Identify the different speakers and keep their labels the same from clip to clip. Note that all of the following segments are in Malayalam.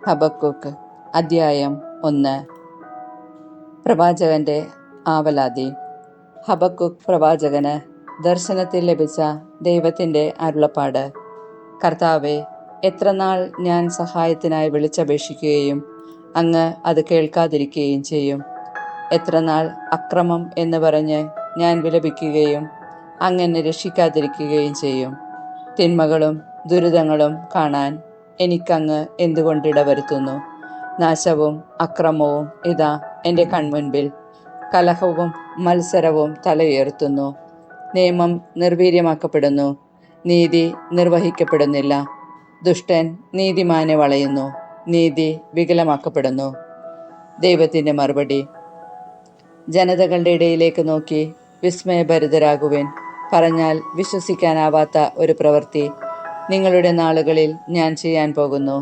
Speaker 1: ഹബക്കൂക്ക് അധ്യായം 1. പ്രവാചകന്റെ ആവലാതി. ഹബക്കൂക്ക് പ്രവാചകന് ദർശനത്തിൽ ലഭിച്ച ദൈവത്തിൻ്റെ അരുളപ്പാട്. കർത്താവേ, എത്രനാൾ ഞാൻ സഹായത്തിനായി വിളിച്ചപേക്ഷിക്കുകയും അങ്ങ് അത് കേൾക്കാതിരിക്കുകയും ചെയ്യും? എത്രനാൾ അക്രമം എന്ന് പറഞ്ഞ് ഞാൻ വിലപിക്കുകയും അങ്ങ് എന്നെ രക്ഷിക്കാതിരിക്കുകയും ചെയ്യും? തിന്മകളും ദുരിതങ്ങളും കാണാൻ എനിക്കങ്ങ് എന്തുകൊണ്ട് ഇടവരുത്തുന്നു? നാശവും അക്രമവും ഇതാ എൻ്റെ കൺമുൻപിൽ. കലഹവും മത്സരവും തലയുയർത്തുന്നു. നിയമം നിർവീര്യമാക്കപ്പെടുന്നു, നീതി നിർവഹിക്കപ്പെടുന്നില്ല. ദുഷ്ടൻ നീതിമാനെ വളയുന്നു, നീതി വികലമാക്കപ്പെടുന്നു. ദൈവത്തിൻ്റെ മറുപടി. ജനതകളുടെ ഇടയിലേക്ക് നോക്കി വിസ്മയഭരിതരാകുവിൻ. പറഞ്ഞാൽ വിശ്വസിക്കാനാവാത്ത ഒരു പ്രവൃത്തി നിങ്ങളുടെ നാളുകളിൽ ഞാൻ ചെയ്യാൻ പോകുന്നു.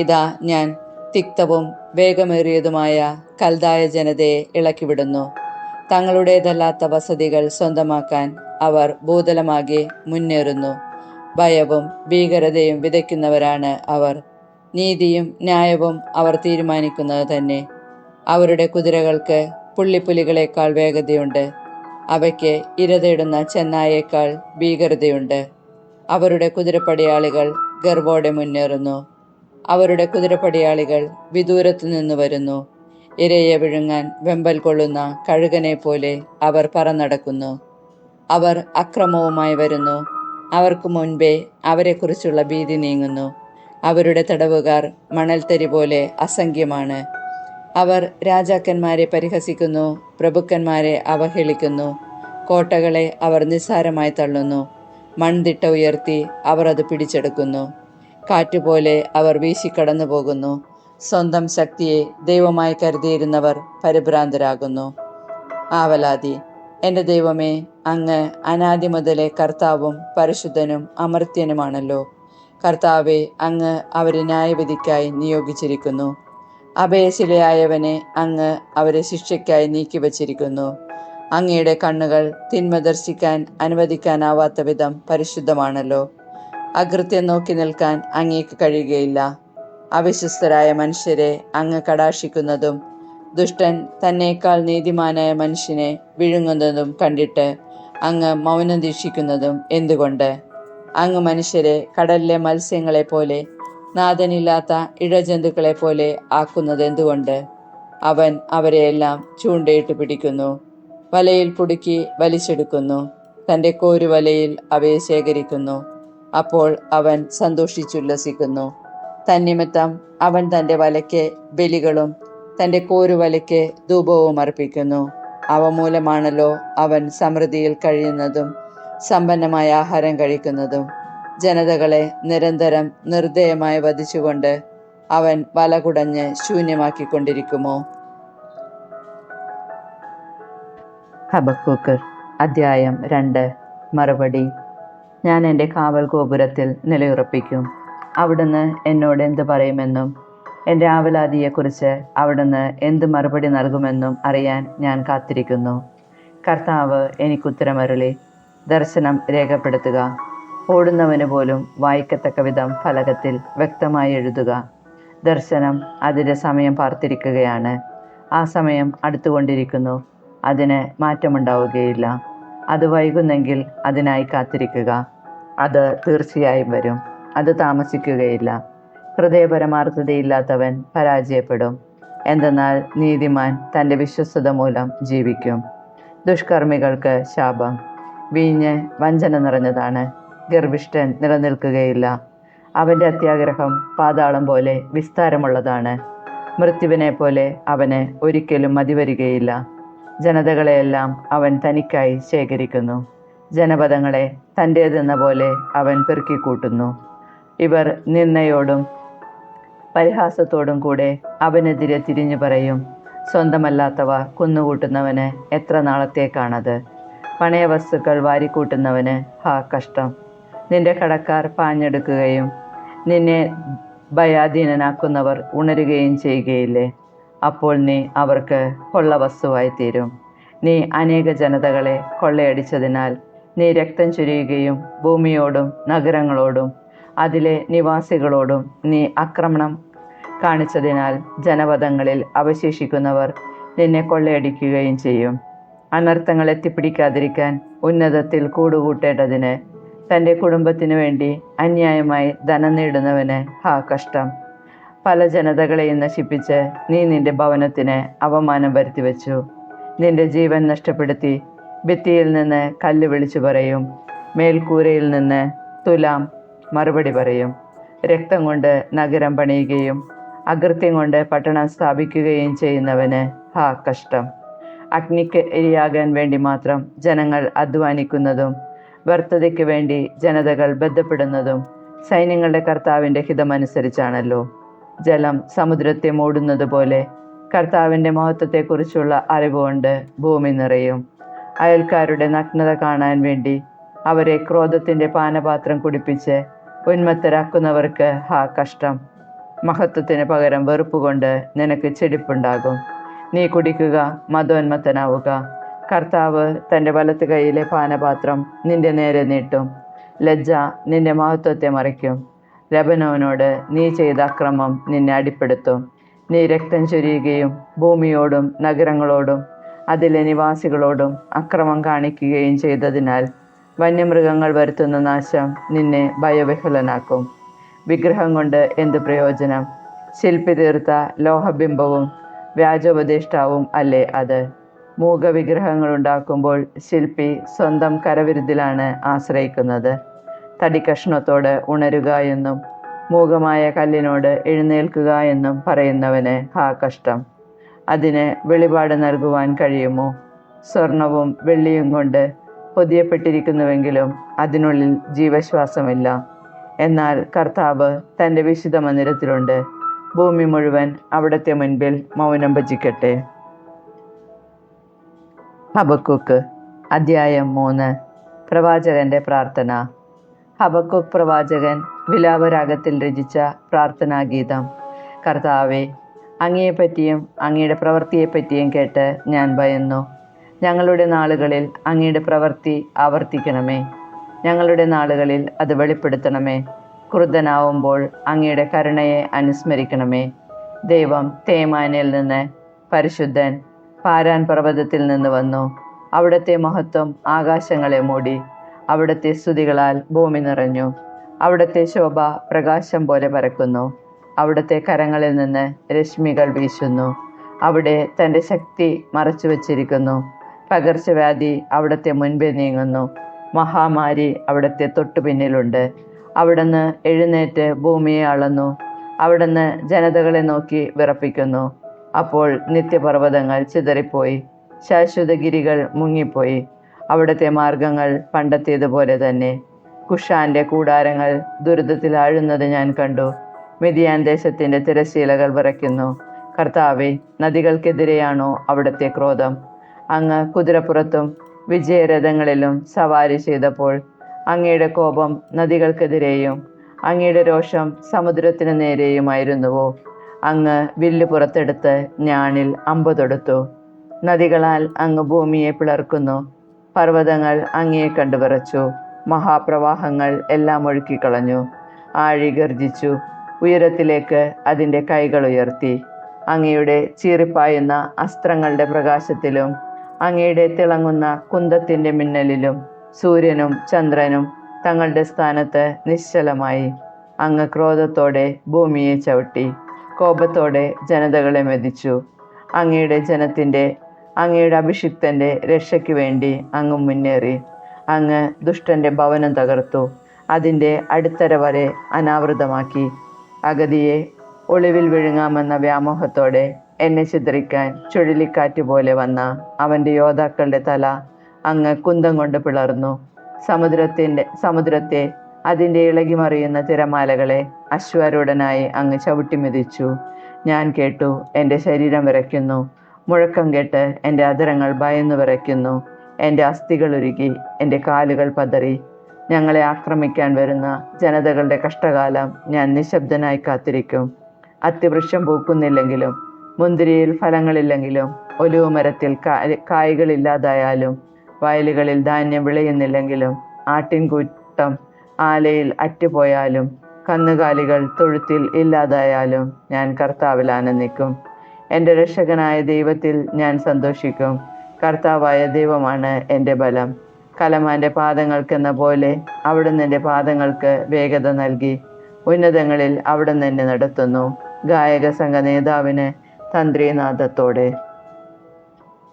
Speaker 1: ഇതാ, ഞാൻ തിക്തവും വേഗമേറിയതുമായ കൽദായ ജനതയെ ഇളക്കിവിടുന്നു. തങ്ങളുടേതല്ലാത്ത വസതികൾ സ്വന്തമാക്കാൻ അവർ ഭൂതലമാകെ മുന്നേറുന്നു. ഭയവും ഭീകരതയും വിതയ്ക്കുന്നവരാണ് അവർ. നീതിയും ന്യായവും അവർ തീരുമാനിക്കുന്നത് തന്നെ. അവരുടെ കുതിരകൾക്ക് പുള്ളിപ്പുലികളെക്കാൾ വേഗതയുണ്ട്. അവയ്ക്ക് ഇരതേടുന്ന ചെന്നായേക്കാൾ ഭീകരതയുണ്ട്. അവരുടെ കുതിരപ്പടയാളികൾ ഗർവോടെ മുന്നേറുന്നു. അവരുടെ കുതിരപ്പടയാളികൾ വിദൂരത്തു നിന്ന് വരുന്നു. ഇരയെ വിഴുങ്ങാൻ വെമ്പൽ കൊള്ളുന്ന കഴുകനെ പോലെ അവർ പറന്നടക്കുന്നു. അവർ അക്രമവുമായി വരുന്നു. അവർക്ക് മുൻപേ അവരെക്കുറിച്ചുള്ള ഭീതി നീങ്ങുന്നു. അവരുടെ തടവുകാർ മണൽത്തരി പോലെ അസംഖ്യമാണ്. അവർ രാജാക്കന്മാരെ പരിഹസിക്കുന്നു, പ്രഭുക്കന്മാരെ അവഹേളിക്കുന്നു. കോട്ടകളെ അവർ നിസ്സാരമായി തള്ളുന്നു. മൺതിട്ട ഉയർത്തി അവർ അത് പിടിച്ചെടുക്കുന്നു. കാറ്റുപോലെ അവർ വീശിക്കടന്നു പോകുന്നു. സ്വന്തം ശക്തിയെ ദൈവമായി കരുതിയിരുന്നവർ പരിഭ്രാന്തരാകുന്നു. ആവലാതി. എൻ്റെ ദൈവമേ, അങ്ങ് അനാദി മുതലേ കർത്താവും പരിശുദ്ധനും അമർത്യനുമാണല്ലോ. കർത്താവെ, അങ്ങ് അവരെ ന്യായവിധിക്കായി നിയോഗിച്ചിരിക്കുന്നു. അഭയശിലയായവനെ അങ്ങ് അവരെ ശിക്ഷയ്ക്കായി നീക്കിവച്ചിരിക്കുന്നു. അങ്ങയുടെ കണ്ണുകൾ തിന്മ ദർശിക്കാൻ അനുവദിക്കാനാവാത്ത വിധം പരിശുദ്ധമാണല്ലോ. അകൃത്യം നോക്കി നിൽക്കാൻ അങ്ങേക്ക് കഴിയുകയില്ല. അവിശ്വസ്തരായ മനുഷ്യരെ അങ്ങ് കടാക്ഷിക്കുന്നതും ദുഷ്ടൻ തന്നേക്കാൾ നീതിമാനായ മനുഷ്യനെ വിഴുങ്ങുന്നതും കണ്ടിട്ട് അങ്ങ് മൗനം ദീക്ഷിക്കുന്നതും എന്തുകൊണ്ട്? അങ്ങ് മനുഷ്യരെ കടലിലെ മത്സ്യങ്ങളെ പോലെ, നാഥനില്ലാത്ത ഇഴജന്തുക്കളെ പോലെ ആക്കുന്നത് എന്തുകൊണ്ട്? അവൻ അവരെയെല്ലാം ചൂണ്ടയിട്ട് പിടിക്കുന്നു, വലയിൽ കുടുക്കി വലിച്ചെടുക്കുന്നു. തൻ്റെ കോരുവലയിൽ അവയെ ശേഖരിക്കുന്നു. അപ്പോൾ അവൻ സന്തോഷിച്ചുല്ലസിക്കുന്നു. തന്നിമിത്തം അവൻ തൻ്റെ വലയ്ക്ക് ബലികളും തൻ്റെ കോരുവലയ്ക്ക് ധൂപവും അർപ്പിക്കുന്നു. അവ മൂലമാണല്ലോ അവൻ സമൃദ്ധിയിൽ കഴിയുന്നതും സമ്പന്നമായ ആഹാരം കഴിക്കുന്നതും. ജനതകളെ നിരന്തരം നിർദ്ദയമായി വധിച്ചുകൊണ്ട് അവൻ വല കുടഞ്ഞ് ശൂന്യമാക്കിക്കൊണ്ടിരിക്കുമോ? ഹബക്കൂക്ക് അധ്യായം 2. മറുപടി. ഞാൻ എൻ്റെ കാവൽ ഗോപുരത്തിൽ നിലയുറപ്പിക്കും. അവിടുന്ന് എന്നോട് എന്ത് പറയുമെന്നും എൻ്റെ ആവലാതിയെക്കുറിച്ച് അവിടുന്ന് എന്ത് മറുപടി നൽകുമെന്നും അറിയാൻ ഞാൻ കാത്തിരിക്കുന്നു. കർത്താവ് എനിക്കുത്തരമരുളി. ദർശനം രേഖപ്പെടുത്തുക. ഓടുന്നവന് പോലും വായിക്കത്തക്ക വിധം ഫലകത്തിൽ വ്യക്തമായി എഴുതുക. ദർശനം അതിൻ്റെ സമയം പാർത്തിരിക്കുകയാണ്. ആ സമയം അടുത്തുകൊണ്ടിരിക്കുന്നു. അതിന് മാറ്റമുണ്ടാവുകയില്ല. അത് വൈകുന്നെങ്കിൽ അതിനായി കാത്തിരിക്കുക. അത് തീർച്ചയായും വരും. അത് താമസിക്കുകയില്ല. ഹൃദയപരമാർത്ഥതയില്ലാത്തവൻ പരാജയപ്പെടും. എന്തെന്നാൽ നീതിമാൻ തൻ്റെ വിശ്വസ്തത മൂലം ജീവിക്കും. ദുഷ്കർമ്മികൾക്ക് ശാപം. വീഞ്ഞ് വഞ്ചന നിറഞ്ഞതാണ്. ഗർവിഷ്ഠൻ നിലനിൽക്കുകയില്ല. അവൻ്റെ അത്യാഗ്രഹം പാതാളം പോലെ വിസ്താരമുള്ളതാണ്. മൃത്യുവിനെ പോലെ അവന് ഒരിക്കലും മതിവരികയില്ല. ജനതകളെയെല്ലാം അവൻ തനിക്കായി ശേഖരിക്കുന്നു. ജനപദങ്ങളെ തൻ്റേതെന്ന പോലെ അവൻ പെറുക്കിക്കൂട്ടുന്നു. ഇവർ നിന്ദയോടും പരിഹാസത്തോടും കൂടെ അവനെതിരെ തിരിഞ്ഞു പറയും. സ്വന്തമല്ലാത്തവ കുന്നുകൂട്ടുന്നവന് എത്ര നാളത്തേക്കാണത്? പണയവസ്തുക്കൾ വാരിക്കൂട്ടുന്നവന് ഹാ കഷ്ടം. നിന്റെ കടക്കാർ പാഞ്ഞെടുക്കുകയും നിന്നെ ഭയാധീനനാക്കുന്നവർ ഉണരുകയും ചെയ്യുകയില്ലേ? അപ്പോൾ നീ അവർക്ക് കൊള്ളവസ്തുവായി തീരും. നീ അനേക ജനതകളെ കൊള്ളയടിച്ചതിനാൽ നീ രക്തം ചൊരിയുകയും ഭൂമിയോടും നഗരങ്ങളോടും അതിലെ നിവാസികളോടും നീ ആക്രമണം കാണിച്ചതിനാൽ ജനപദങ്ങളിൽ അവശേഷിക്കുന്നവർ നിന്നെ കൊള്ളയടിക്കുകയും ചെയ്യും. അനർത്ഥങ്ങൾ എത്തിപ്പിടിക്കാതിരിക്കാൻ ഉന്നതത്തിൽ കൂടുകൂട്ടേണ്ടതിന് തൻ്റെ കുടുംബത്തിനു വേണ്ടി അന്യായമായി ധനം നേടുന്നവന് കഷ്ടം. പല ജനതകളെയും നശിപ്പിച്ച് നീ നിന്റെ ഭവനത്തിന് അപമാനം വരുത്തിവെച്ചു. നിന്റെ ജീവൻ നഷ്ടപ്പെടുത്തി ഭിത്തിയിൽ നിന്ന് കല്ല് വിളിച്ചു പറയും, മേൽക്കൂരയിൽ നിന്ന് തുലാം മറുപടി പറയും. രക്തം കൊണ്ട് നഗരം പണിയുകയും അകൃത്യം കൊണ്ട് പട്ടണം സ്ഥാപിക്കുകയും ചെയ്യുന്നവന് കഷ്ടം. അഗ്നിക്ക് ഇരയാകാൻ വേണ്ടി മാത്രം ജനങ്ങൾ അധ്വാനിക്കുന്നതും വ്യർത്ഥതയ്ക്ക് വേണ്ടി ജനതകൾ ബന്ധപ്പെടുന്നതും സൈന്യങ്ങളുടെ കർത്താവിൻ്റെ ഹിതമനുസരിച്ചാണല്ലോ. ജലം സമുദ്രത്തെ മൂടുന്നത് പോലെ കർത്താവിൻ്റെ മഹത്വത്തെക്കുറിച്ചുള്ള അറിവുകൊണ്ട് ഭൂമി നിറയും. അയൽക്കാരുടെ നഗ്നത കാണാൻ വേണ്ടി അവരെ ക്രോധത്തിൻ്റെ പാനപാത്രം കുടിപ്പിച്ച് ഉന്മത്തരാക്കുന്നവർക്ക് കഷ്ടം. മഹത്വത്തിന് പകരം വെറുപ്പുകൊണ്ട് നിനക്ക് ചെടിപ്പുണ്ടാകും. നീ കുടിക്കുക, മതോന്മത്തനാവുക. കർത്താവ് തൻ്റെ വലത്ത് കൈയിലെ പാനപാത്രം നിന്റെ നേരെ നീട്ടും. ലജ്ജ നിന്റെ മഹത്വത്തെ മറയ്ക്കും. ലബനോനോട് നീ ചെയ്ത അക്രമം നിന്നെ അടിപ്പെടുത്തും. നീ രക്തം ചൊരിയുകയും ഭൂമിയോടും നഗരങ്ങളോടും അതിലെ നിവാസികളോടും അക്രമം കാണിക്കുകയും ചെയ്തതിനാൽ വന്യമൃഗങ്ങൾ വരുത്തുന്ന നാശം നിന്നെ ഭയവിഹ്വലനാക്കും. വിഗ്രഹം കൊണ്ട് എന്ത് പ്രയോജനം? ശില്പി തീർത്ത ലോഹബിംബവും വ്യാജോപദേഷ്ടാവും അല്ലേ അത്? മൂകവിഗ്രഹങ്ങൾ ഉണ്ടാക്കുമ്പോൾ ശില്പി സ്വന്തം കരവിരുതിലാണ് ആശ്രയിക്കുന്നത്. തടിക്കഷ്ണത്തോട് ഉണരുക എന്നും മൂകമായ കല്ലിനോട് എഴുന്നേൽക്കുക എന്നും പറയുന്നവന് കഷ്ടം. അതിന് വെളിപാട് നൽകുവാൻ കഴിയുമോ? സ്വർണവും വെള്ളിയും കൊണ്ട് പൊതിയപ്പെട്ടിരിക്കുന്നുവെങ്കിലും അതിനുള്ളിൽ ജീവശ്വാസമില്ല. എന്നാൽ കർത്താവ് തൻ്റെ വിശുദ്ധ മന്ദിരത്തിലുണ്ട്. ഭൂമി മുഴുവൻ അവിടുത്തെ മുൻപിൽ മൗനം ഭജിക്കട്ടെ. ഹബക്കൂക്ക് അധ്യായം 3. പ്രവാചകന്റെ പ്രാർത്ഥന. ഹബക്കൂക്ക് പ്രവാചകൻ വിലാപരാഗത്തിൽ രചിച്ച പ്രാർത്ഥനാഗീതം. കർത്താവേ, അങ്ങയെപ്പറ്റിയും അങ്ങയുടെ പ്രവൃത്തിയെപ്പറ്റിയും കേട്ട് ഞാൻ ഭയന്നു. ഞങ്ങളുടെ നാളുകളിൽ അങ്ങയുടെ പ്രവൃത്തി ആവർത്തിക്കണമേ. ഞങ്ങളുടെ നാളുകളിൽ അത് വെളിപ്പെടുത്തണമേ. ക്രുദ്ധനാവുമ്പോൾ അങ്ങയുടെ കരുണയെ അനുസ്മരിക്കണമേ. ദൈവം തേമാനിൽ നിന്ന്, പരിശുദ്ധൻ പാരാൻ പർവ്വതത്തിൽ നിന്ന് വന്നു. അവിടുത്തെ മഹത്വം ആകാശങ്ങളെ മൂടി. അവിടുത്തെ സ്തുതികളാൽ ഭൂമി നിറഞ്ഞു. അവിടുത്തെ ശോഭ പ്രകാശം പോലെ പരക്കുന്നു. അവിടുത്തെ കരങ്ങളിൽ നിന്ന് രശ്മികൾ വീശുന്നു. അവിടെ തൻ്റെ ശക്തി മറച്ചു വച്ചിരിക്കുന്നു. പകർച്ചവ്യാധി അവിടുത്തെ മുൻപേ നീങ്ങുന്നു. മഹാമാരി അവിടുത്തെ തൊട്ടു പിന്നിലുണ്ട്. അവിടുന്ന് എഴുന്നേറ്റ് ഭൂമിയെ അളന്നു. അവിടുന്ന് ജനതകളെ നോക്കി വിറപ്പിക്കുന്നു. അപ്പോൾ നിത്യപർവ്വതങ്ങൾ ചിതറിപ്പോയി, ശാശ്വതഗിരികൾ മുങ്ങിപ്പോയി. അവിടുത്തെ മാർഗങ്ങൾ പണ്ടത്തേതുപോലെ തന്നെ. കുഷാന്റെ കൂടാരങ്ങൾ ദുരിതത്തിലാഴുന്നത് ഞാൻ കണ്ടു. മിദിയാൻ ദേശത്തിൻ്റെ തിരശ്ശീലകൾ വിറയ്ക്കുന്നു. കർത്താവേ, നദികൾക്കെതിരെയാണോ അവിടുത്തെ ക്രോധം? അങ്ങ് കുതിരപ്പുറത്തും വിജയരഥങ്ങളിലും സവാരി ചെയ്തപ്പോൾ അങ്ങയുടെ കോപം നദികൾക്കെതിരെയും അങ്ങയുടെ രോഷം സമുദ്രത്തിനു നേരെയുമായിരുന്നുവോ? അങ്ങ് വില്ല് പുറത്തെടുത്ത് ഞാണിൽ അമ്പ് തൊടുത്തു. നദികളാൽ അങ്ങ് ഭൂമിയെ പിളർക്കുന്നു. പർവ്വതങ്ങൾ അങ്ങയെ കണ്ടു വിറച്ചു. മഹാപ്രവാഹങ്ങൾ എല്ലാം ഒഴുക്കിക്കളഞ്ഞു. ആഴി ഗർജിച്ചു. ഉയരത്തിലേക്ക് അതിൻ്റെ കൈകൾ ഉയർത്തി. അങ്ങയുടെ ചീറിപ്പായുന്ന അസ്ത്രങ്ങളുടെ പ്രകാശത്തിലും അങ്ങയുടെ തിളങ്ങുന്ന കുന്തത്തിൻ്റെ മിന്നലിലും സൂര്യനും ചന്ദ്രനും തങ്ങളുടെ സ്ഥാനത്ത് നിശ്ചലമായി. അങ്ങ് ക്രോധത്തോടെ ഭൂമിയെ ചവിട്ടി. കോപത്തോടെ ജനതകളെ മെതിച്ചു. അങ്ങയുടെ അഭിഷിക്തൻ്റെ രക്ഷയ്ക്ക് വേണ്ടി അങ്ങ് മുന്നേറി. അങ്ങ് ദുഷ്ടൻ്റെ ഭവനം തകർത്തു. അതിൻ്റെ അടിത്തറ വരെ അനാവൃതമാക്കി. അഗതിയെ ഒളിവിൽ വിഴുങ്ങാമെന്ന വ്യാമോഹത്തോടെ എന്നെ ചിതറിക്കാൻ ചുഴലിക്കാറ്റ് പോലെ വന്ന അവൻ്റെ യോദ്ധാക്കളുടെ തല അങ്ങ് കുന്തം കൊണ്ട് പിളർന്നു. സമുദ്രത്തെ അതിൻ്റെ ഇളകിമറിയുന്ന തിരമാലകളെ അശ്വാരൂഢനായി അങ്ങ് ചവിട്ടി മെതിച്ചു. ഞാൻ കേട്ടു, എൻ്റെ ശരീരം വിറയ്ക്കുന്നു. മുഴക്കം കേട്ട് എൻ്റെ അധരങ്ങൾ ഭയന്നു വിറയ്ക്കുന്നു. എൻ്റെ അസ്ഥികൾ ഉരുകി, എൻ്റെ കാലുകൾ പതറി. ഞങ്ങളെ ആക്രമിക്കാൻ വരുന്ന ജനതകളുടെ കഷ്ടകാലം ഞാൻ നിശബ്ദനായി കാത്തിരിക്കും. അത്തിവൃക്ഷം പൂക്കുന്നില്ലെങ്കിലും, മുന്തിരിയിൽ ഫലങ്ങളില്ലെങ്കിലും, ഒലിവ് മരത്തിൽ കായ്കളില്ലാതായാലും, വയലുകളിൽ ധാന്യം വിളയുന്നില്ലെങ്കിലും, ആട്ടിൻകൂട്ടം ആലയിൽ അറ്റുപോയാലും, കന്നുകാലികൾ തൊഴുത്തിൽ ഇല്ലാതായാലും ഞാൻ കർത്താവിൽ ആനന്ദിക്കും. എൻ്റെ രക്ഷകനായ ദൈവത്തിൽ ഞാൻ സന്തോഷിക്കും. കർത്താവായ ദൈവമാണ് എൻ്റെ ബലം. കലമാൻ്റെ പാദങ്ങൾക്കെന്ന പോലെ അവിടുന്ന് എൻ്റെ പാദങ്ങൾക്ക് വേഗത നൽകി. ഉന്നതങ്ങളിൽ അവിടുന്ന് എന്നെ നടത്തുന്നു. ഗായക സംഘ നേതാവിന് തന്ത്രീനാദത്തോടെ.